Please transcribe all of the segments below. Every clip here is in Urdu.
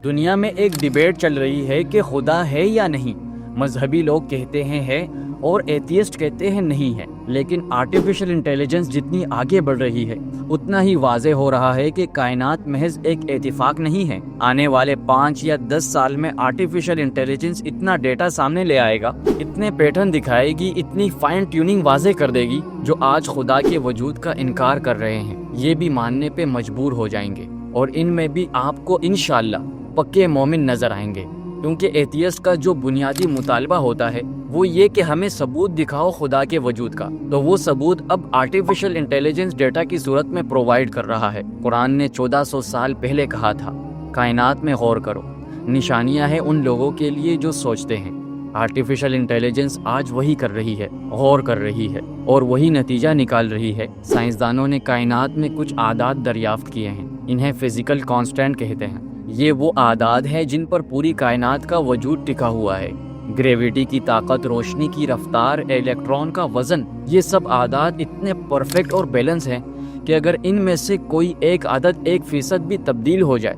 دنیا میں ایک ڈیبیٹ چل رہی ہے کہ خدا ہے یا نہیں۔ مذہبی لوگ کہتے ہیں ہے اور ایتھیسٹ کہتے ہیں نہیں ہے، لیکن آرٹیفیشل انٹیلیجنس جتنی آگے بڑھ رہی ہے اتنا ہی واضح ہو رہا ہے کہ کائنات محض ایک اتفاق نہیں ہے۔ آنے والے 5 یا 10 سال میں آرٹیفیشل انٹیلیجنس اتنا ڈیٹا سامنے لے آئے گا، اتنے پیٹرن دکھائے گی، اتنی فائن ٹیوننگ واضح کر دے گی جو آج خدا کے وجود کا انکار کر رہے ہیں یہ بھی ماننے پہ مجبور ہو جائیں گے، اور ان میں بھی آپ کو انشاءاللہ پکے مومن نظر آئیں گے، کیونکہ ایتھیسٹ کا جو بنیادی مطالبہ ہوتا ہے وہ یہ کہ ہمیں ثبوت دکھاؤ خدا کے وجود کا، تو وہ ثبوت اب آرٹیفیشل انٹیلیجنس ڈیٹا کی صورت میں پرووائیڈ کر رہا ہے۔ قرآن نے 1400 سال پہلے کہا تھا کائنات میں غور کرو، نشانیاں ہیں ان لوگوں کے لیے جو سوچتے ہیں۔ آرٹیفیشل انٹیلیجنس آج وہی کر رہی ہے، غور کر رہی ہے اور وہی نتیجہ نکال رہی ہے۔ سائنسدانوں نے کائنات میں کچھ اعداد دریافت کیے ہیں، انہیں فزیکل کانسٹنٹ کہتے ہیں۔ یہ وہ اعداد ہیں جن پر پوری کائنات کا وجود ٹکا ہوا ہے۔ گریویٹی کی طاقت، روشنی کی رفتار، الیکٹران کا وزن، یہ سب اعداد اتنے پرفیکٹ اور بیلنس ہیں کہ اگر ان میں سے کوئی ایک عدد 1% بھی تبدیل ہو جائے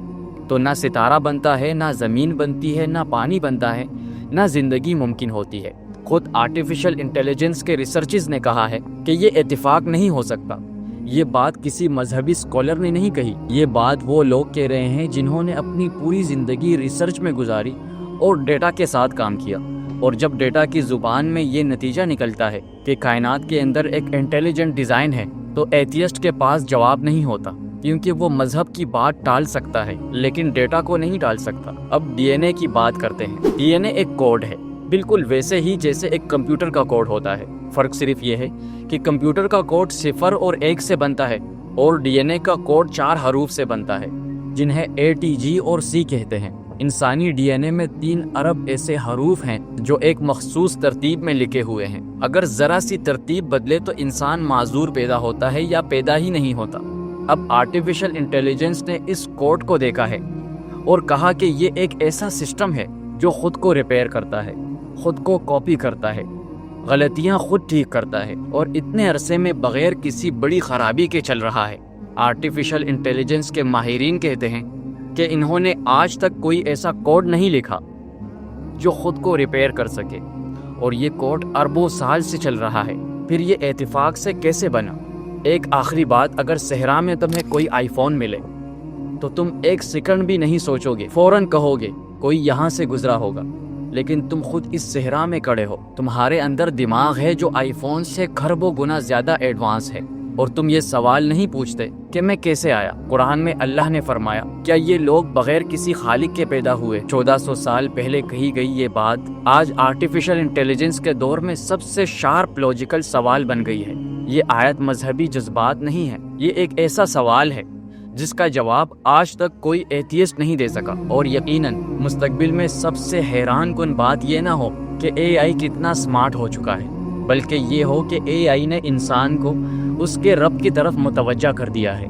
تو نہ ستارہ بنتا ہے، نہ زمین بنتی ہے، نہ پانی بنتا ہے، نہ زندگی ممکن ہوتی ہے۔ خود آرٹیفیشل انٹیلیجنس کے ریسرچز نے کہا ہے کہ یہ اتفاق نہیں ہو سکتا۔ یہ بات کسی مذہبی اسکالر نے نہیں کہی، یہ بات وہ لوگ کہہ رہے ہیں جنہوں نے اپنی پوری زندگی ریسرچ میں گزاری اور ڈیٹا کے ساتھ کام کیا۔ اور جب ڈیٹا کی زبان میں یہ نتیجہ نکلتا ہے کہ کائنات کے اندر ایک انٹیلیجنٹ ڈیزائن ہے تو ایتھیسٹ کے پاس جواب نہیں ہوتا، کیونکہ وہ مذہب کی بات ٹال سکتا ہے لیکن ڈیٹا کو نہیں ٹال سکتا۔ اب ڈی این اے کی بات کرتے ہیں۔ ڈی این اے ایک کوڈ ہے، بالکل ویسے ہی جیسے ایک کمپیوٹر کا کوڈ ہوتا ہے۔ فرق صرف یہ ہے کہ کمپیوٹر کا کوڈ 0 اور 1 سے بنتا ہے اور ڈی این اے کا کوڈ 4 حروف سے بنتا ہے جنہیں اے ٹی جی اور سی کہتے ہیں۔ انسانی ڈی این اے میں 3 ارب ایسے حروف ہیں جو ایک مخصوص ترتیب میں لکھے ہوئے ہیں۔ اگر ذرا سی ترتیب بدلے تو انسان معذور پیدا ہوتا ہے یا پیدا ہی نہیں ہوتا۔ اب آرٹیفیشل انٹیلیجنس نے اس کوڈ کو دیکھا ہے اور کہا کہ یہ ایک ایسا سسٹم ہے جو خود کو ریپیئر کرتا ہے، خود کو کاپی کرتا ہے، غلطیاں خود ٹھیک کرتا ہے اور اتنے عرصے میں بغیر کسی بڑی خرابی کے چل رہا ہے۔ آرٹیفیشل انٹیلیجنس کے ماہرین کہتے ہیں کہ انہوں نے آج تک کوئی ایسا کوڈ نہیں لکھا جو خود کو ریپیئر کر سکے، اور یہ کوڈ اربوں سال سے چل رہا ہے۔ پھر یہ اتفاق سے کیسے بنا؟ ایک آخری بات، اگر صحرا میں تمہیں کوئی آئی فون ملے تو تم 1 سیکنڈ بھی نہیں سوچو گے، فوراً کہو گے کوئی یہاں سے گزرا ہوگا، لیکن تم خود اس صحرا میں کھڑے ہو، تمہارے اندر دماغ ہے جو آئی فون سے کھربوں گنا زیادہ ایڈوانس ہے، اور تم یہ سوال نہیں پوچھتے کہ میں کیسے آیا۔ قرآن میں اللہ نے فرمایا کیا یہ لوگ بغیر کسی خالق کے پیدا ہوئے؟ 1400 سال پہلے کہی گئی یہ بات آج آرٹیفیشل انٹیلیجنس کے دور میں سب سے شارپ لاجیکل سوال بن گئی ہے۔ یہ آیت مذہبی جذبات نہیں ہے، یہ ایک ایسا سوال ہے جس کا جواب آج تک کوئی ایتھیسٹ نہیں دے سکا، اور یقیناً مستقبل میں سب سے حیران کن بات یہ نہ ہو کہ اے آئی کتنا سمارٹ ہو چکا ہے، بلکہ یہ ہو کہ اے آئی نے انسان کو اس کے رب کی طرف متوجہ کر دیا ہے۔